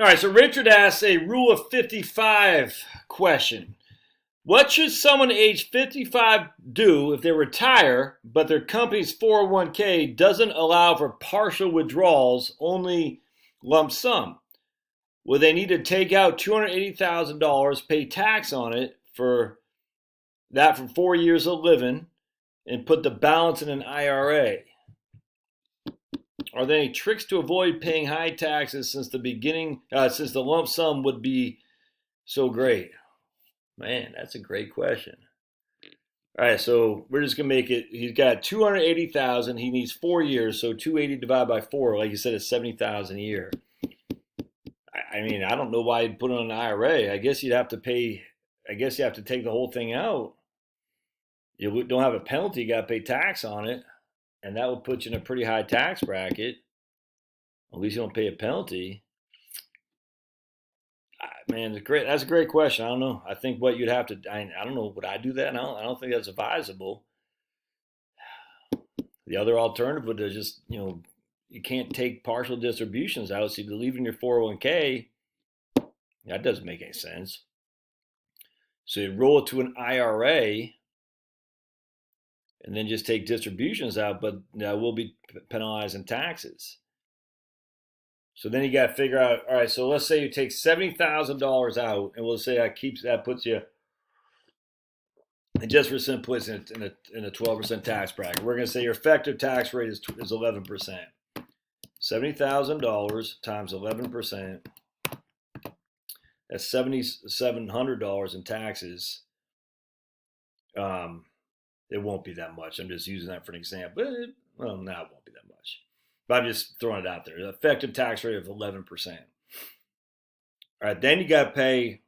All right, so Richard asks a rule of 55 question. What should someone age 55 do if they retire, but their company's 401k doesn't allow for partial withdrawals, only lump sum? Will they need to take out $280,000, pay tax on it for 4 years of living, and put the balance in an IRA? Are there any tricks to avoid paying high taxes since the lump sum would be so great? Man, that's a great question. All right, so we're just gonna make it. He's got 280,000. He needs 4 years, so 280 divided by 4, like you said, is 70,000 a year. I mean, I don't know why you'd put it on an IRA. I guess you'd have to pay. I guess you have to take the whole thing out. You don't have a penalty. You got to pay tax on it, and that would put you in a pretty high tax bracket. At least you don't pay a penalty. Man, that's a great question. I don't know. I think what you'd have to. I don't know. Would I do that? I don't think that's advisable. The other alternative would just, you can't take partial distributions out, so you're leaving your 401k. That doesn't make any sense. So you roll it to an IRA and then just take distributions out, but that will be penalized in taxes. So then you got to figure out, all right, so let's say you take $70,000 out, and we'll say that puts you, and just for simplicity, in a 12% tax bracket. We're going to say your effective tax rate is 11%. $70,000 times 11%. That's $7,700 in taxes. It won't be that much. I'm just using that for an example. It won't be that much. But I'm just throwing it out there. The effective tax rate of 11%. All right, then you got to pay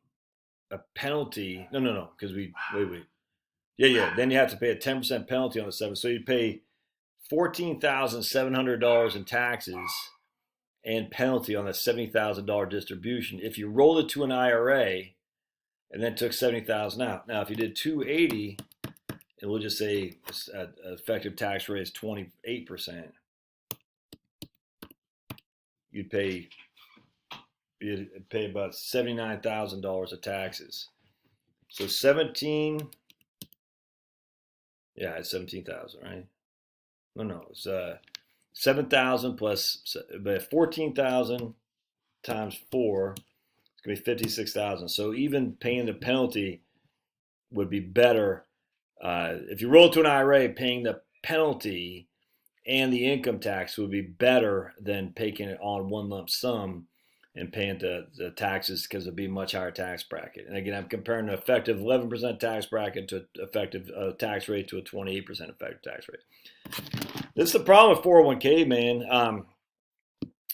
a penalty. No, because wait. Yeah. Then you have to pay a 10% penalty on the 7. So you pay $14,700 in taxes and penalty on the $70,000 distribution if you rolled it to an IRA and then took $70,000 out. Now, if you did 280, and we'll just say effective tax rate is 28%, you'd pay about $79,000 of taxes. So it's 17,000, right? No, it's 7,000 plus 14,000 times 4. It's gonna be 56,000. So even paying the penalty would be better if you roll it to an IRA. Paying the penalty and the income tax would be better than taking it on one lump sum and paying the taxes, because it'd be a much higher tax bracket. And again, I'm comparing an effective 11% tax bracket to effective tax rate to a 28% effective tax rate. This is the problem with 401k, man.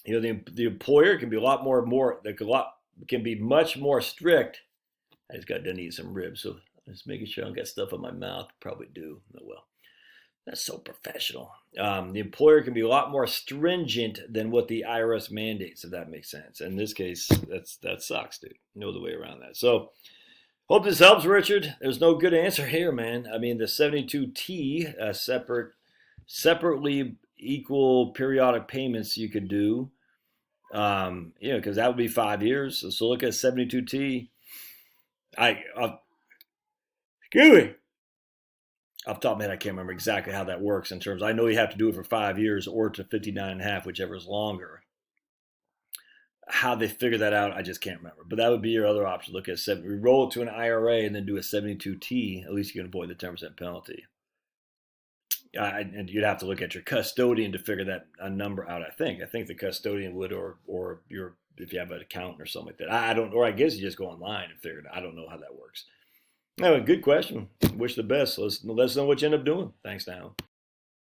The employer can be can be much more strict. I just got done eating some ribs, so I'm just making sure I don't got stuff in my mouth. Probably do. Oh well. That's so professional. The employer can be a lot more stringent than what the IRS mandates, if that makes sense. In this case, that sucks, dude. No other way around that. So, hope this helps, Richard. There's no good answer here, man. I mean, the 72T, separately equal periodic payments you could do, because that would be 5 years. So look at 72T. Excuse me. Off the top of my head, I can't remember exactly how that works in terms. I know you have to do it for 5 years or to 59.5, whichever is longer. How they figure that out, I just can't remember. But that would be your other option. Look at we roll it to an IRA and then do a 72T. At least you can avoid the 10% penalty. And you'd have to look at your custodian to figure that number out. I think the custodian would, or if you have an accountant or something like that. I guess you just go online and figure it out. I don't know how that works. No, good question. Wish the best. Let us know what you end up doing. Thanks now.